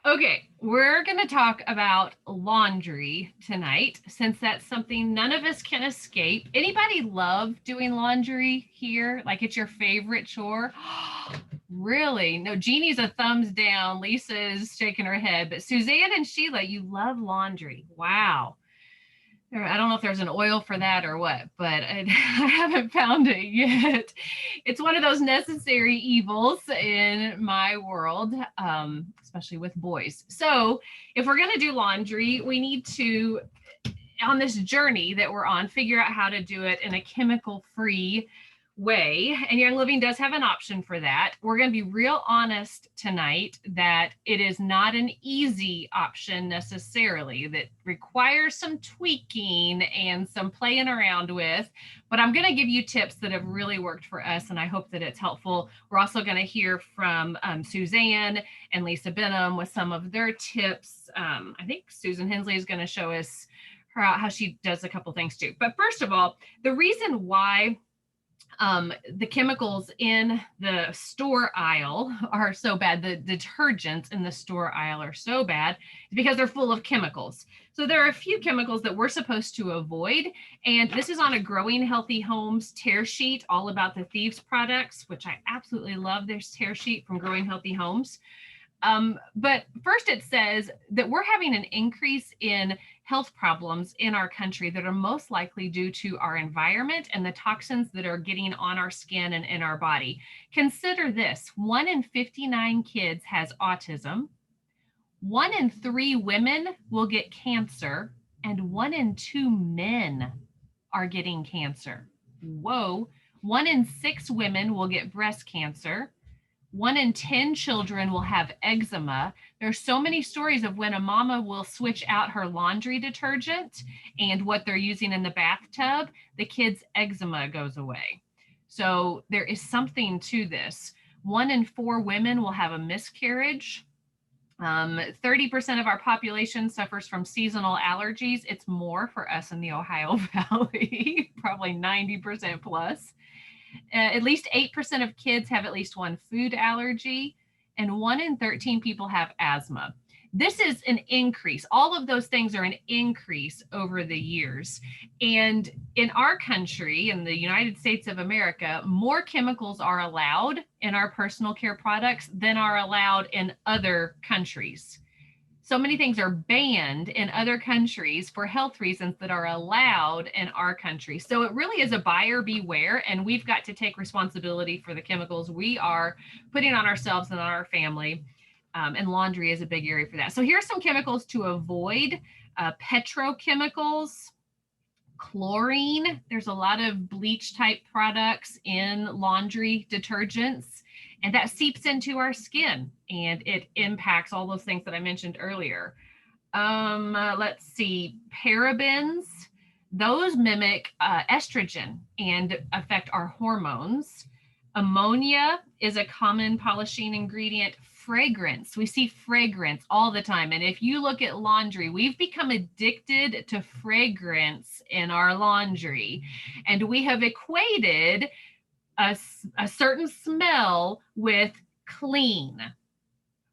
Okay, we're going to talk about laundry tonight since that's something none of us can escape. Anybody love doing laundry here? Like it's your favorite chore? Really? No, Jeannie's a thumbs down. Lisa's shaking her head. But Suzanne and Sheila, you love laundry. Wow. I don't know if there's an oil for that or what, but I haven't found it yet. It's one of those necessary evils in my world, especially with boys. So, if we're going to do laundry, we need to, on this journey that we're on, figure out how to do it in a chemical free way. And Young Living does have an option for that. We're going to be real honest tonight that it is not an easy option necessarily, that requires some tweaking and some playing around with. But I'm going to give you tips that have really worked for us, and I hope that it's helpful. We're also going to hear from Suzanne and Lisa Benham with some of their tips. I think Susan Hensley is going to show us how she does a couple things too. But first of all, the reason why the chemicals in the store aisle are so bad, the detergents in the store aisle are so bad because they're full of chemicals. So there are a few chemicals that we're supposed to avoid. And this is on a Growing Healthy Homes tear sheet all about the Thieves products, which I absolutely love. There's tear sheet from Growing Healthy Homes. But first it says that we're having an increase in health problems in our country that are most likely due to our environment and the toxins that are getting on our skin and in our body. Consider this: 1 in 59 kids has autism, 1 in 3 women will get cancer, and 1 in 2 men are getting cancer. Whoa. 1 in 6 women will get breast cancer. 1 in 10 children will have eczema. There's so many stories of when a mama will switch out her laundry detergent and what they're using in the bathtub, the kid's eczema goes away. So there is something to this. 1 in 4 women will have a miscarriage. 30% of our population suffers from seasonal allergies. It's more for us in the Ohio Valley, probably 90% plus. At least 8% of kids have at least one food allergy, and 1 in 13 people have asthma. This is an increase. All of those things are an increase over the years. And in our country, in the United States of America, more chemicals are allowed in our personal care products than are allowed in other countries. So many things are banned in other countries for health reasons that are allowed in our country. So it really is a buyer beware, and we've got to take responsibility for the chemicals we are putting on ourselves and on our family. And laundry is a big area for that. So here's some chemicals to avoid: petrochemicals, chlorine. There's a lot of bleach type products in laundry detergents, and that seeps into our skin and it impacts all those things that I mentioned earlier. Let's see, parabens. Those mimic estrogen and affect our hormones. Ammonia is a common polishing ingredient. Fragrance. We see fragrance all the time. And if you look at laundry, we've become addicted to fragrance in our laundry. And we have equated a certain smell with clean.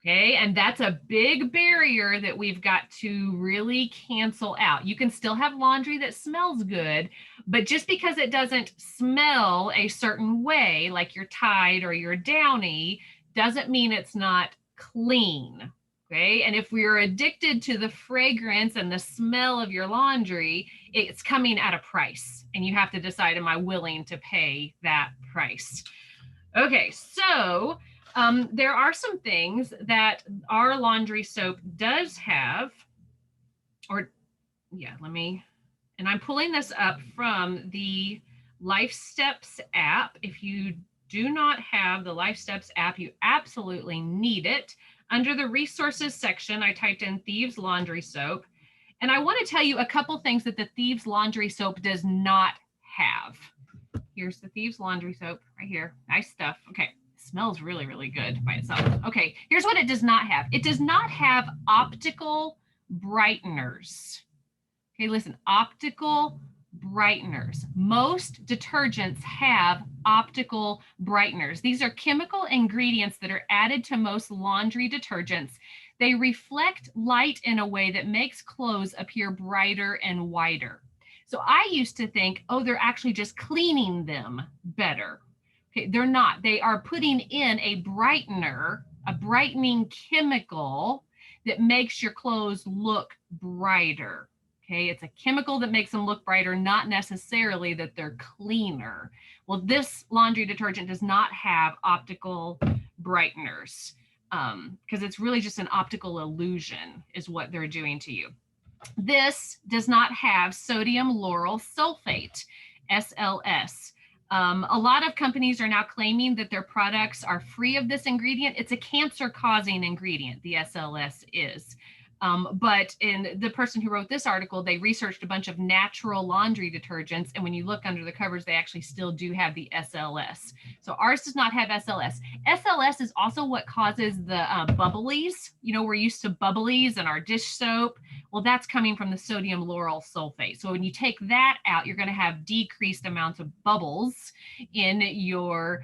Okay, and that's a big barrier that we've got to really cancel out. You can still have laundry that smells good, but just because it doesn't smell a certain way, like your Tide or your Downy, doesn't mean it's not clean. Okay, and if we're addicted to the fragrance and the smell of your laundry, it's coming at a price, and you have to decide, am I willing to pay that price? Okay, so there are some things that our laundry soap does have, or yeah, and I'm pulling this up from the Life Steps app. If you do not have the Life Steps app, you absolutely need it. Under the resources section, I typed in Thieves laundry soap, and I want to tell you a couple things that the Thieves laundry soap does not have. Here's the Thieves laundry soap right here. Nice stuff. Okay. Smells really, really good by itself. Okay, here's what it does not have. It does not have optical brighteners. Okay, listen, optical brighteners. Most detergents have optical brighteners. These are chemical ingredients that are added to most laundry detergents They reflect light in a way that makes clothes appear brighter and whiter. So I used to think, oh, they're actually just cleaning them better. Okay, they're not. They are putting in a brightener, a brightening chemical that makes your clothes look brighter. Okay, it's a chemical that makes them look brighter, not necessarily that they're cleaner. Well, this laundry detergent does not have optical brighteners because it's really just an optical illusion, is what they're doing to you. This does not have sodium lauryl sulfate, SLS. A lot of companies are now claiming that their products are free of this ingredient. It's a cancer-causing ingredient, the SLS is. But in the person who wrote this article, they researched a bunch of natural laundry detergents, and when you look under the covers, they actually still do have the SLS. So ours does not have SLS. SLS is also what causes the bubblies. You know, we're used to bubblies in our dish soap. Well, that's coming from the sodium lauryl sulfate. So when you take that out, you're going to have decreased amounts of bubbles in your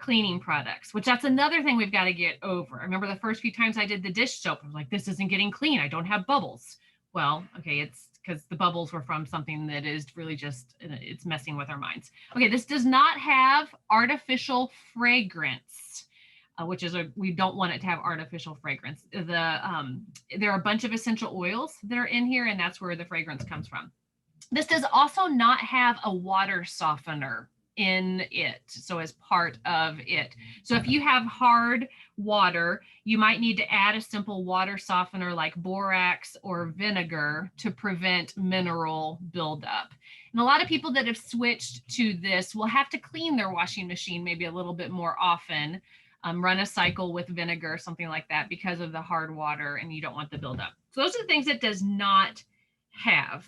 cleaning products, which that's another thing we've got to get over. I remember the first few times I did the dish soap, I was like, this isn't getting clean. I don't have bubbles. Well, okay, it's because the bubbles were from something that is really just, it's messing with our minds. Okay, this does not have artificial fragrance, which is we don't want it to have artificial fragrance. There are a bunch of essential oils that are in here, and that's where the fragrance comes from. This does also not have a water softener in it, so as part of it. So if you have hard water, you might need to add a simple water softener like borax or vinegar to prevent mineral buildup. And a lot of people that have switched to this will have to clean their washing machine maybe a little bit more often, run a cycle with vinegar, something like that, because of the hard water, and you don't want the buildup. So those are the things it does not have.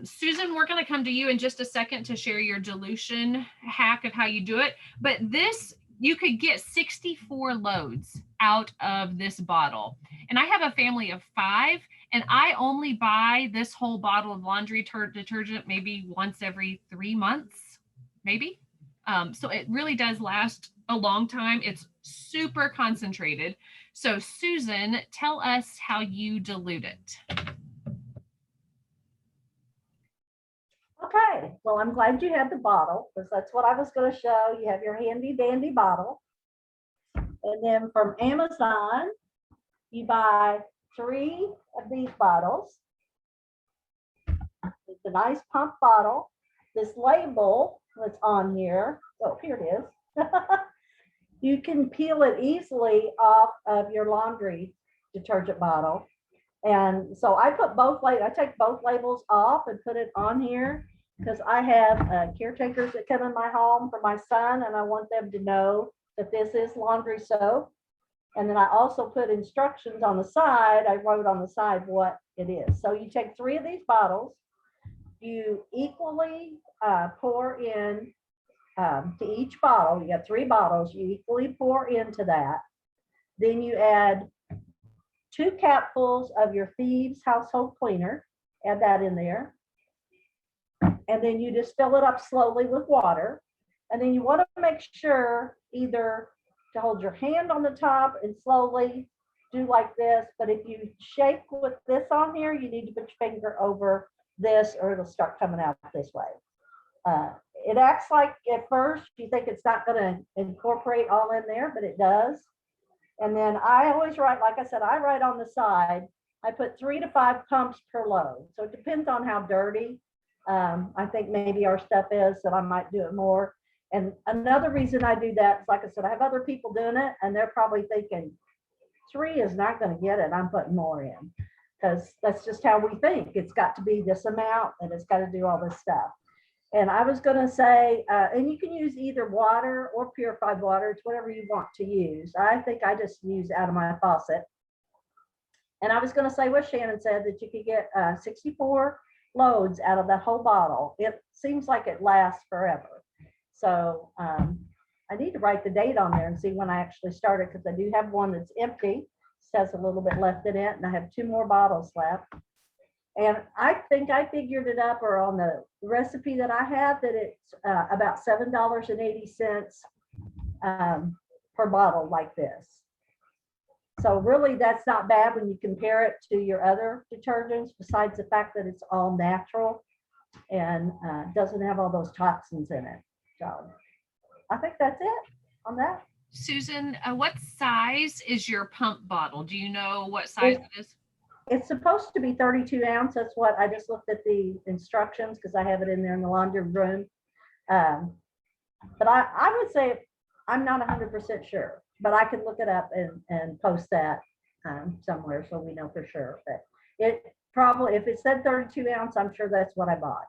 Susan, we're going to come to you in just a second to share your dilution hack of how you do it. But this, you could get 64 loads out of this bottle. And I have a family of 5, and I only buy this whole bottle of laundry detergent maybe once every 3 months, maybe. So it really does last a long time. It's super concentrated. So Susan, tell us how you dilute it. Okay, well, I'm glad you had the bottle, because that's what I was going to show. You have your handy dandy bottle. And then from Amazon, you buy 3 of these bottles. It's a nice pump bottle. This label that's on here, oh, here it is. You can peel it easily off of your laundry detergent bottle. And so I put I take both labels off and put it on here, because I have caretakers that come in my home for my son, and I want them to know that this is laundry soap. And then I also put instructions on the side. I wrote on the side what it is. So you take 3 of these bottles, you equally pour in to each bottle. You got 3 bottles, you equally pour into that. Then you add 2 capfuls of your Thieves household cleaner, add that in there. And then you just fill it up slowly with water. And then you want to make sure either to hold your hand on the top and slowly do like this. But if you shake with this on here, you need to put your finger over this, or it'll start coming out this way. It acts like at first you think it's not going to incorporate all in there, but it does. And then I always write, like I said, I write on the side, I put 3 to 5 pumps per load. So it depends on how dirty I think maybe our stuff is, that I might do it more. And another reason I do that is, like I said, I have other people doing it, and they're probably thinking 3 is not going to get it, I'm putting more in, because that's just how we think. It's got to be this amount, and it's got to do all this stuff. And I was going to say, and you can use either water or purified water. It's whatever you want to use. I think I just use out of my faucet. And I was going to say what Shannon said, that you could get 64 loads out of that whole bottle. It seems like it lasts forever. So I need to write the date on there and see when I actually started, because I do have one that's empty. It has a little bit left in it, and I have 2 more bottles left. And I think I figured it up, or on the recipe that I have, that it's about $7.80 per bottle like this. So really, that's not bad when you compare it to your other detergents, besides the fact that it's all natural and doesn't have all those toxins in it. So I think that's it on that. Susan, what size is your pump bottle? Do you know what size it is? It's supposed to be 32 ounce. That's what I just looked at the instructions because I have it in there in the laundry room. But I would say I'm not 100% sure, but I can look it up and post that somewhere so we know for sure. But it probably, if it said 32 ounce, I'm sure that's what I bought.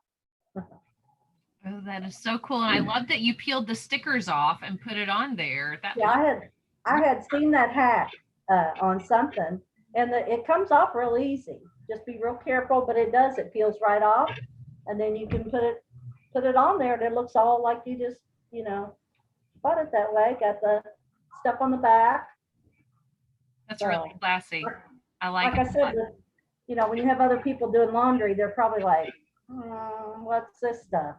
Oh, that is so cool. And I love that you peeled the stickers off and put it on there. That Yeah, I had seen that hack on something, and it comes off real easy. Just be real careful, but it does. It peels right off, and then you can put it on there, and it looks all like you just bought it that way. Got the stuff on the back. that's So, really classy. I like like it. I said, when you have other people doing laundry, they're probably like, "What's this stuff?"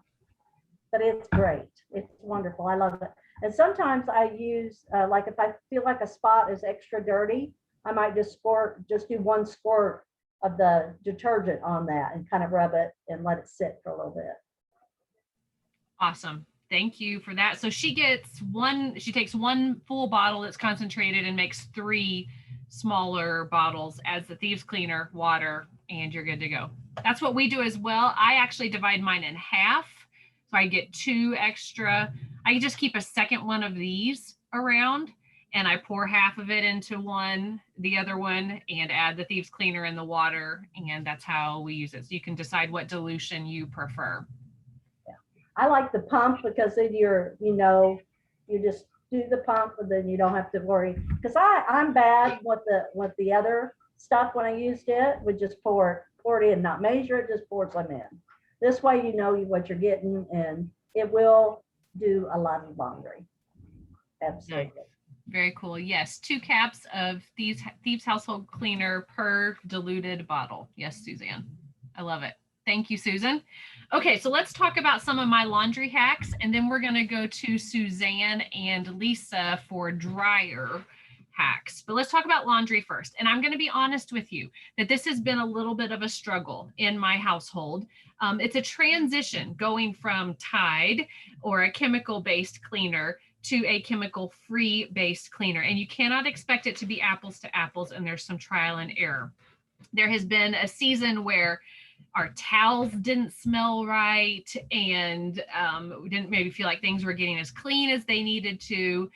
But it's great. It's wonderful. I love it. And sometimes I use, like if I feel like a spot is extra dirty, I might just do one squirt of the detergent on that and kind of rub it and let it sit for a little bit. Awesome. Thank you for that. So she takes one full bottle that's concentrated and makes 3 smaller bottles, adds the Thieves cleaner, water, and you're good to go. That's what we do as well. I actually divide mine in half. So I get 2 extra. I just keep a second one of these around and I pour half of it into the other one, and add the Thieves cleaner in the water. And that's how we use it. So you can decide what dilution you prefer. I like the pump because then you just do the pump and then you don't have to worry. Because I'm bad with the other stuff when I used it, would just pour it in, not measure it, just pour some in. This way you know what you're getting, and it will do a lot of laundry. Absolutely. Nice. Very cool. Yes, 2 caps of Thieves household cleaner per diluted bottle. Yes, Suzanne. I love it. Thank you, Susan. Okay, so let's talk about some of my laundry hacks, and then we're going to go to Suzanne and Lisa for dryer hacks. But let's talk about laundry first. And I'm going to be honest with you that this has been a little bit of a struggle in my household. It's a transition going from Tide or a chemical-based cleaner to a chemical-free based cleaner. And you cannot expect it to be apples to apples, and there's some trial and error. There has been a season where our towels didn't smell right, and we didn't maybe feel like things were getting as clean as they needed to.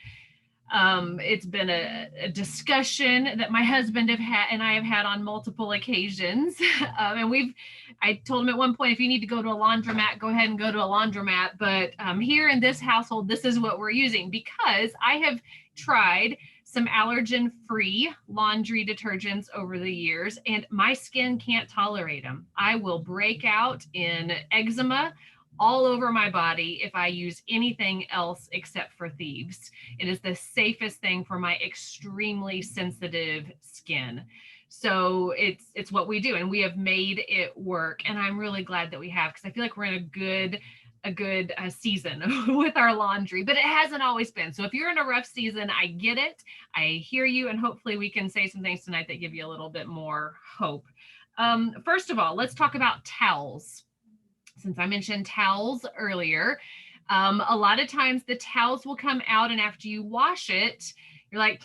It's been a discussion that my husband and I have had on multiple occasions. And I told him at one point, if you need to go to a laundromat, go ahead and go to a laundromat. But here in this household, this is what we're using, because I have tried some allergen-free laundry detergents over the years, and my skin can't tolerate them. I will break out in eczema all over my body if I use anything else except for Thieves. It is the safest thing for my extremely sensitive skin. So it's what we do, and we have made it work. And I'm really glad that we have, because I feel like we're in a good season with our laundry, but it hasn't always been. So if you're in a rough season, I get it. I hear you, and hopefully we can say some things tonight that give you a little bit more hope. First of all, let's talk about towels. Since I mentioned towels earlier, a lot of times the towels will come out, and after you wash it, you're like,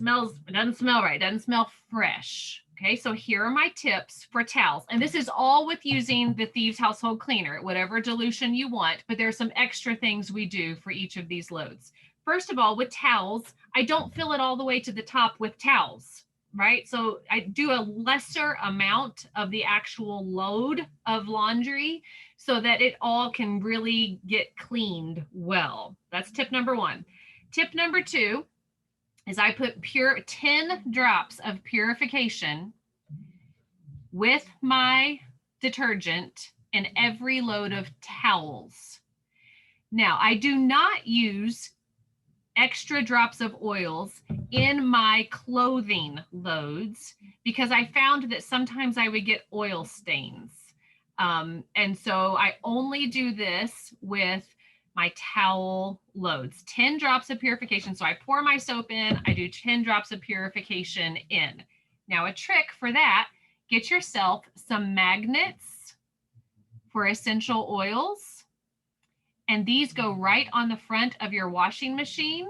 it doesn't smell right, it doesn't smell fresh. Okay, so here are my tips for towels. And this is all with using the Thieves household cleaner, whatever dilution you want, but there's some extra things we do for each of these loads. First of all, with towels, I don't fill it all the way to the top with towels, right? So I do a lesser amount of the actual load of laundry so that it all can really get cleaned well. That's tip number 1. Tip number 2 is I put 10 drops of purification with my detergent in every load of towels. Now, I do not use extra drops of oils in my clothing loads, because I found that sometimes I would get oil stains. And so I only do this with my towel loads, 10 drops of purification. So I pour my soap in, I do 10 drops of purification in. Now a trick for that, get yourself some magnets for essential oils, and these go right on the front of your washing machine.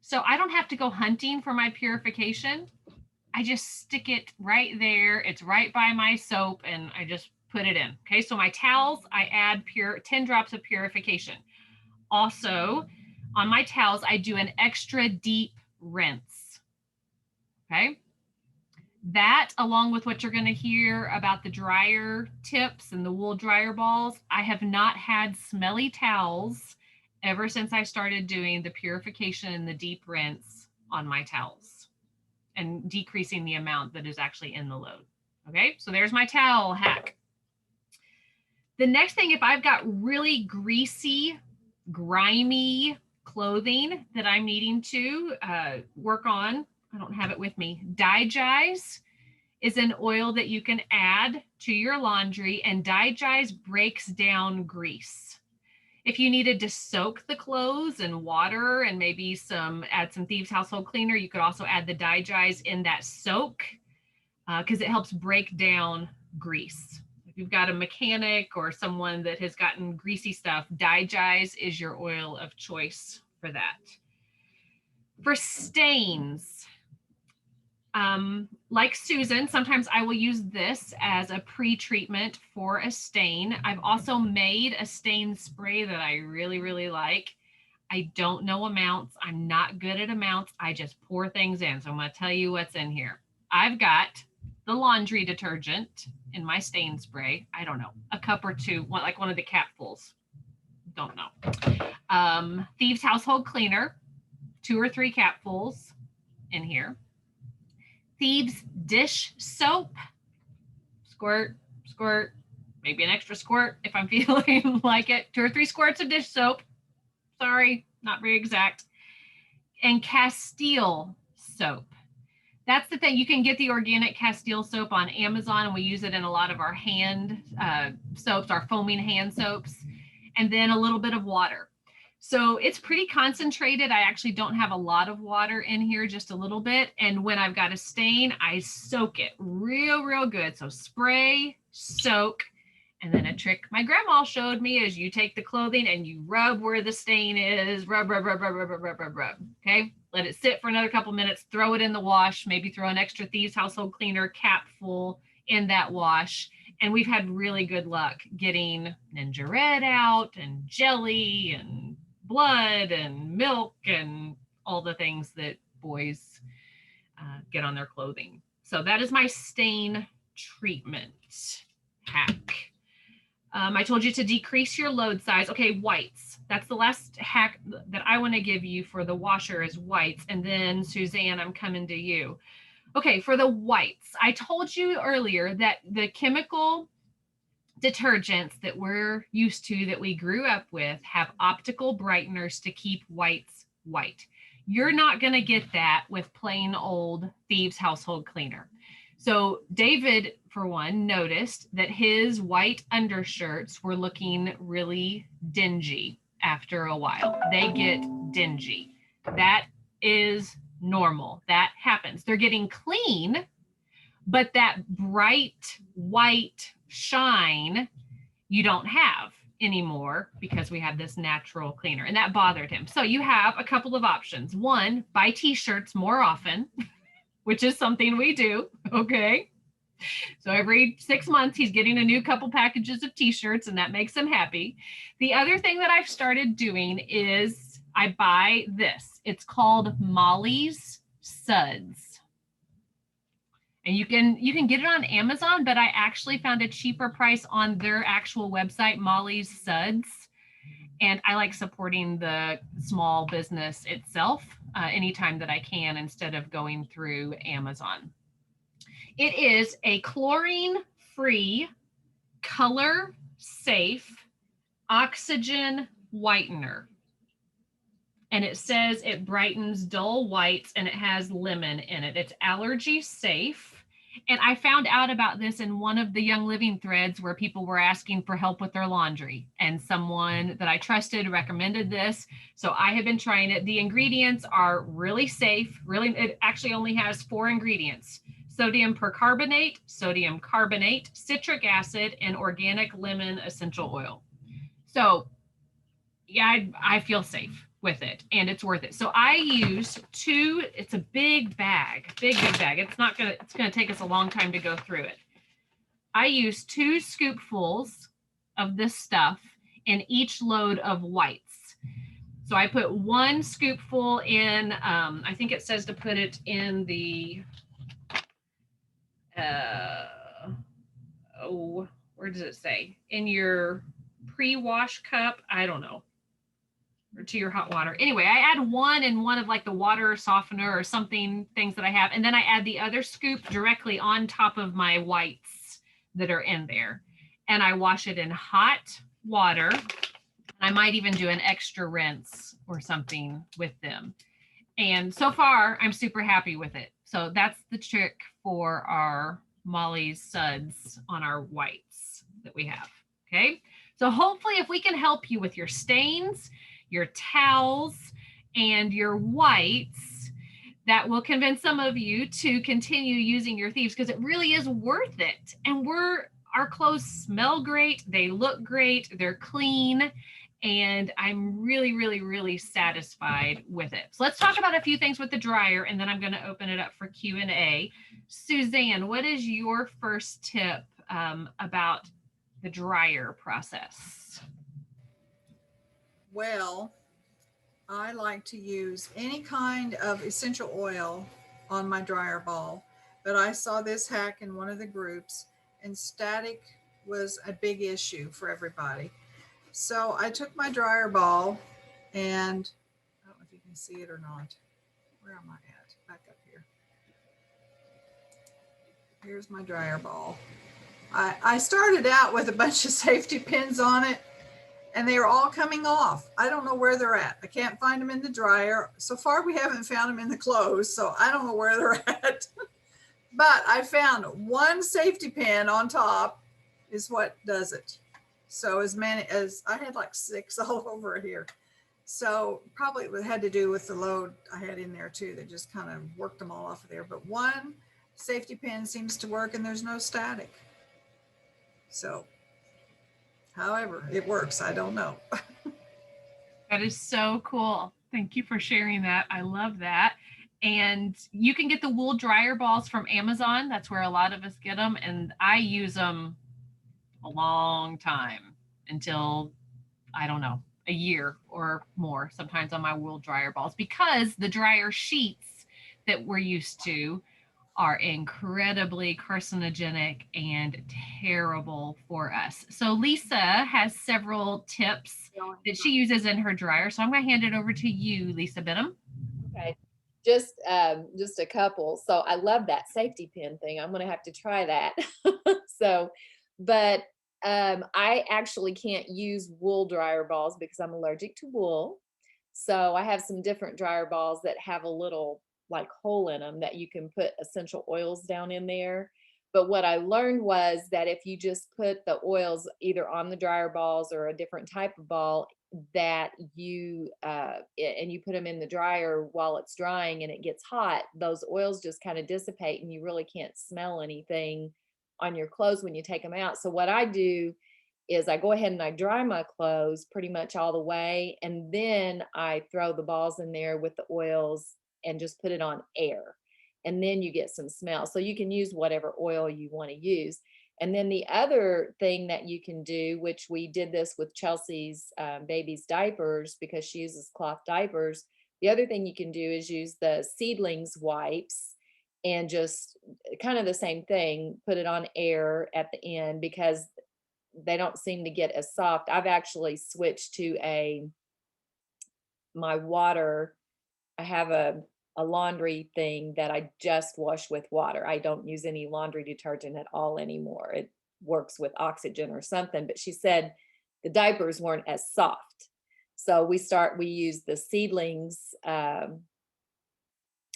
So I don't have to go hunting for my purification. I just stick it right there. It's right by my soap and I just put it in. Okay, so my towels, I add 10 drops of purification. Also, on my towels, I do an extra deep rinse. Okay, that along with what you're going to hear about the dryer tips and the wool dryer balls, I have not had smelly towels ever since I started doing the purification and the deep rinse on my towels and decreasing the amount that is actually in the load. Okay, so there's my towel hack. The next thing, if I've got really greasy, grimy clothing that I'm needing to work on, I don't have it with me. Digize is an oil that you can add to your laundry, and Digize breaks down grease. If you needed to soak the clothes in water and maybe add some Thieves household cleaner, you could also add the Digize in that soak because it helps break down grease. If you've got a mechanic or someone that has gotten greasy stuff, Digize is your oil of choice for that. For stains, like Susan, sometimes I will use this as a pre-treatment for a stain. I've also made a stain spray that I really, really like. I don't know amounts. I'm not good at amounts. I just pour things in. So I'm going to tell you what's in here. I've got the laundry detergent in my stain spray. I don't know, a cup or two, like one of the capfuls. Don't know. Thieves household cleaner, 2 or 3 capfuls in here. Thieves dish soap, squirt, squirt, maybe an extra squirt if I'm feeling like it. 2 or 3 squirts of dish soap. Sorry, not very exact. And Castile soap. That's the thing. You can get the organic Castile soap on Amazon, and we use it in a lot of our hand soaps, our foaming hand soaps, and then a little bit of water. So it's pretty concentrated. I actually don't have a lot of water in here, just a little bit. And when I've got a stain, I soak it real, real good. So spray, soak, and then a trick my grandma showed me is you take the clothing and you rub where the stain is, rub, rub, rub, rub, rub, rub, rub, rub, rub. Okay, let it sit for another couple minutes, throw it in the wash, maybe throw an extra Thieves household cleaner cap full in that wash. And we've had really good luck getting Ninja Red out and jelly and blood and milk and all the things that boys get on their clothing. So that is my stain treatment hack. I told you to decrease your load size. Okay, whites. That's the last hack that I want to give you for the washer is whites. And then Suzanne, I'm coming to you. Okay, for the whites, I told you earlier that the chemical detergents that we're used to, that we grew up with, have optical brighteners to keep whites white. You're not going to get that with plain old Thieves household cleaner. So David, for one, noticed that his white undershirts were looking really dingy after a while. They get dingy. That is normal. That happens. They're getting clean, but that bright white shine you don't have anymore because we have this natural cleaner, and that bothered him. So you have a couple of options. One, buy t-shirts more often, which is something we do. Okay. So every 6 months, he's getting a new couple packages of t-shirts, and that makes him happy. The other thing that I've started doing is I buy this. It's called Molly's Suds. And you can get it on Amazon, but I actually found a cheaper price on their actual website, Molly's Suds. And I like supporting the small business itself anytime that I can instead of going through Amazon. It is a chlorine-free, color-safe oxygen whitener. And it says it brightens dull whites and it has lemon in it. It's allergy safe. And I found out about this in one of the Young Living threads where people were asking for help with their laundry. And someone that I trusted recommended this. So I have been trying it. The ingredients are really safe. Really, it actually only has 4 ingredients: sodium percarbonate, sodium carbonate, citric acid, and organic lemon essential oil. So yeah, I feel safe with it and it's worth it. So I use 2, it's a big bag, big bag. It's gonna take us a long time to go through it. I use 2 scoopfuls of this stuff in each load of whites. So I put 1 scoopful in, I think it says to put it in the, oh, where does it say? In your pre-wash cup? I don't know. Or to your hot water. Anyway, I add 1 in one of like the water softener or something, things that I have. And then I add the other scoop directly on top of my whites that are in there. And I wash it in hot water. I might even do an extra rinse or something with them. And so far, I'm super happy with it. So that's the trick for our Molly's Suds on our whites that we have. Okay. So hopefully, if we can help you with your stains, your towels, and your whites, that will convince some of you to continue using your Thieves because it really is worth it. And our clothes smell great, they look great, they're clean, and I'm really satisfied with it. So let's talk about a few things with the dryer, and then I'm going to open it up for Q&A. Suzanne, what is your first tip about the dryer process? Well, I like to use any kind of essential oil on my dryer ball, but I saw this hack in one of the groups, and static was a big issue for everybody. So I took my dryer ball, and I don't know if you can see it or not. Where am I at? Back up here. Here's my dryer ball. I started out with a bunch of safety pins on it, and they are all coming off. I don't know where they're at. I can't find them in the dryer. So far, we haven't found them in the clothes, so I don't know where they're at. But I found 1 safety pin on top is what does it. So as many as I had, like 6 all over here. So probably it had to do with the load I had in there too. That just kind of worked them all off of there. But 1 safety pin seems to work, and there's no static. So however it works, I don't know. That is so cool. Thank you for sharing that. I love that. And you can get the wool dryer balls from Amazon. That's where a lot of us get them. And I use them a long time until, I don't know, a year or more sometimes on my wool dryer balls because the dryer sheets that we're used to are incredibly carcinogenic and terrible for us. So Lisa has several tips that she uses in her dryer. So I'm going to hand it over to you, Lisa Benham. Okay. Just a couple. So I love that safety pin thing. I'm going to have to try that. So, but I actually can't use wool dryer balls because I'm allergic to wool. So I have some different dryer balls that have a little like hole in them that you can put essential oils down in there. But what I learned was that if you just put the oils either on the dryer balls or a different type of ball, that you and you put them in the dryer while it's drying and it gets hot, those oils just kind of dissipate and you really can't smell anything on your clothes when you take them out. So what I do is I go ahead and I dry my clothes pretty much all the way, and then I throw the balls in there with the oils and just put it on air, and then you get some smell. So you can use whatever oil you want to use. And then the other thing that you can do, which we did this with Chelsea's baby's diapers because she uses cloth diapers, the other thing you can do is use the seedlings wipes and just kind of the same thing, put it on air at the end because they don't seem to get as soft. I've actually switched to my water. I have a laundry thing that I just wash with water. I don't use any laundry detergent at all anymore. It works with oxygen or something, but she said the diapers weren't as soft. So we use the seedlings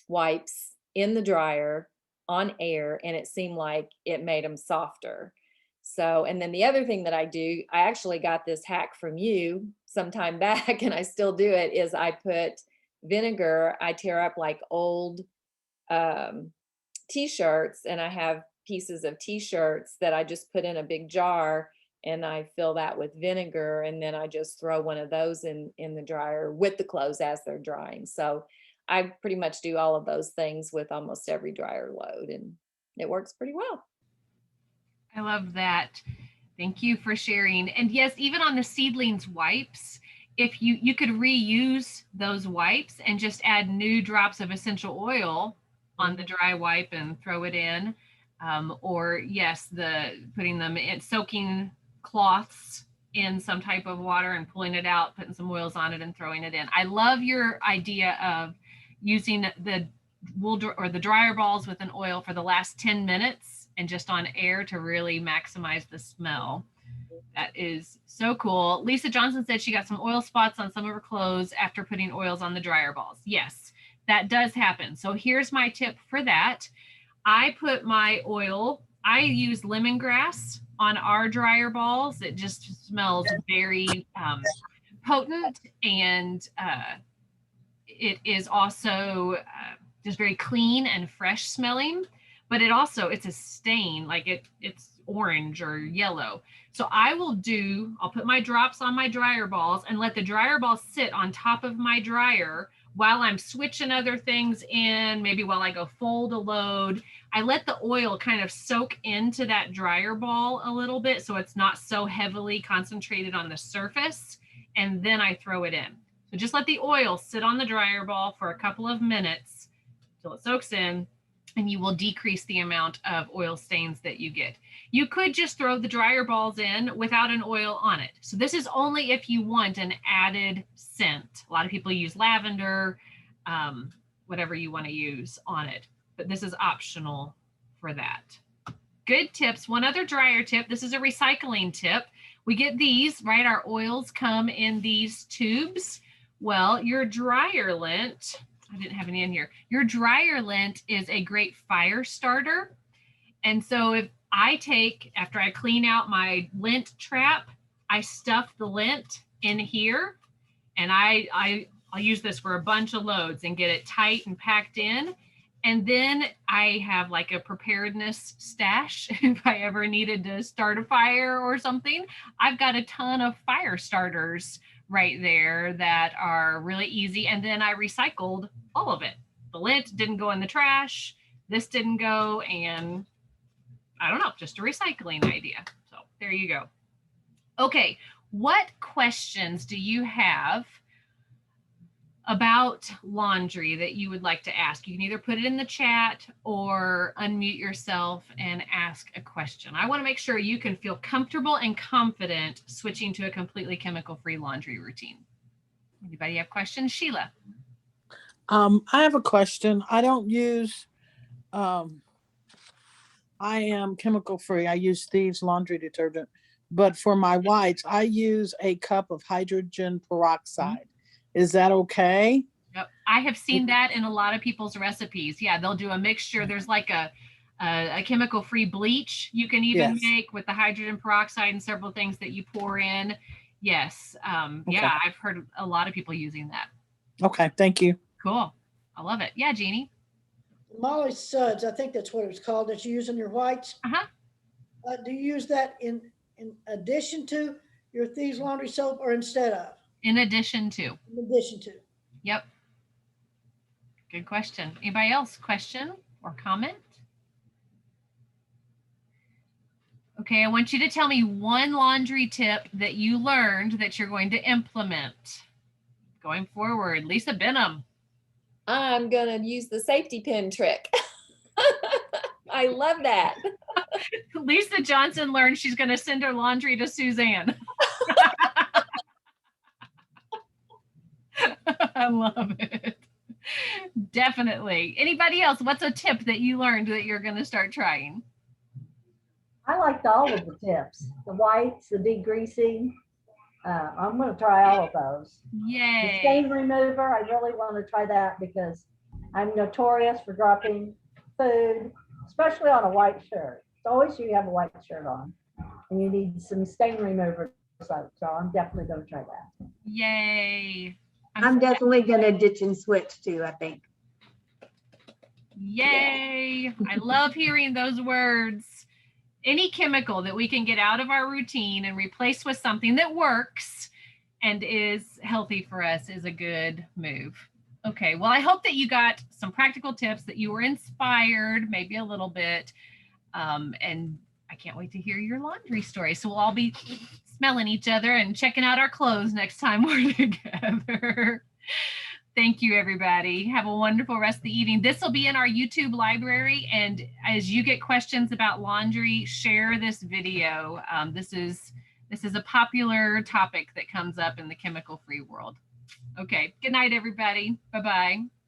wipes in the dryer on air, and it seemed like it made them softer. So, and then the other thing that I do, I actually got this hack from you some time back, and I still do it, is I put vinegar, I tear up like old t-shirts, and I have pieces of t-shirts that I just put in a big jar, and I fill that with vinegar, and then I just throw one of those in the dryer with the clothes as they're drying. So I pretty much do all of those things with almost every dryer load, and it works pretty well. I love that. Thank you for sharing. And yes, even on the seedlings wipes, if you could reuse those wipes and just add new drops of essential oil on the dry wipe and throw it in. Or yes, the putting them in, soaking cloths in some type of water and pulling it out, putting some oils on it and throwing it in. I love your idea of using the wool or the dryer balls with an oil for the last 10 minutes and just on air to really maximize the smell. That is so cool. Lisa Johnson said she got some oil spots on some of her clothes after putting oils on the dryer balls. Yes, that does happen. So here's my tip for that. I put my oil, I use lemongrass on our dryer balls. It just smells very potent, and it is also just very clean and fresh smelling, but it's a stain, like it's orange or yellow. So I'll put my drops on my dryer balls and let the dryer balls sit on top of my dryer while I'm switching other things in, maybe while I go fold a load. I let the oil kind of soak into that dryer ball a little bit so it's not so heavily concentrated on the surface, and then I throw it in. So just let the oil sit on the dryer ball for a couple of minutes till it soaks in, and you will decrease the amount of oil stains that you get. You could just throw the dryer balls in without an oil on it. So this is only if you want an added scent. A lot of people use lavender, whatever you want to use on it, but this is optional for that. Good tips. One other dryer tip. This is a recycling tip. We get these, right? Our oils come in these tubes. Well, your dryer lint, I didn't have any in here. Your dryer lint is a great fire starter. And so after I clean out my lint trap, I stuff the lint in here, and I'll use this for a bunch of loads and get it tight and packed in. And then I have like a preparedness stash. If I ever needed to start a fire or something, I've got a ton of fire starters right there that are really easy. And then I recycled all of it. The lint didn't go in the trash. This didn't go. And I don't know, just a recycling idea. So there you go. Okay. What questions do you have about laundry that you would like to ask? You can either put it in the chat or unmute yourself and ask a question. I want to make sure you can feel comfortable and confident switching to a completely chemical-free laundry routine. Anybody have questions? Sheila. I have a question. I don't use, I am chemical-free. I use Thieves laundry detergent, but for my whites, I use a cup of hydrogen peroxide. Is that okay? Yep. I have seen that in a lot of people's recipes. Yeah, they'll do a mixture. There's like a chemical-free bleach you can even make with the hydrogen peroxide and several things that you pour in. Yes. Okay. Yeah, I've heard a lot of people using that. Okay, thank you. Cool. I love it. Yeah, Jeannie. Molly Suds, I think that's what it's called, that you use in your whites. Do you use that in addition to your Thieves laundry soap or instead of? In addition to. In addition to. Yep. Good question. Anybody else? Question or comment? Okay, I want you to tell me one laundry tip that you learned that you're going to implement going forward. Lisa Benham. I'm going to use the safety pin trick. I love that. Lisa Johnson learned she's going to send her laundry to Suzanne. I love it. Definitely. Anybody else? What's a tip that you learned that you're going to start trying? I liked all of the tips, the whites, the degreasing. I'm going to try all of those. Yay. The stain remover, I really want to try that because I'm notorious for dropping food, especially on a white shirt. It's always you have a white shirt on and you need some stain remover soap. So I'm definitely going to try that. Yay. I'm definitely going to ditch and switch too, I think. Yay. I love hearing those words. Any chemical that we can get out of our routine and replace with something that works and is healthy for us is a good move. Okay, well, I hope that you got some practical tips, that you were inspired, maybe a little bit. And I can't wait to hear your laundry story. So we'll all be smelling each other and checking out our clothes next time we're together. Thank you, everybody. Have a wonderful rest of the evening. This will be in our YouTube library. And as you get questions about laundry, share this video. This is a popular topic that comes up in the chemical-free world. Okay, good night, everybody. Bye-bye.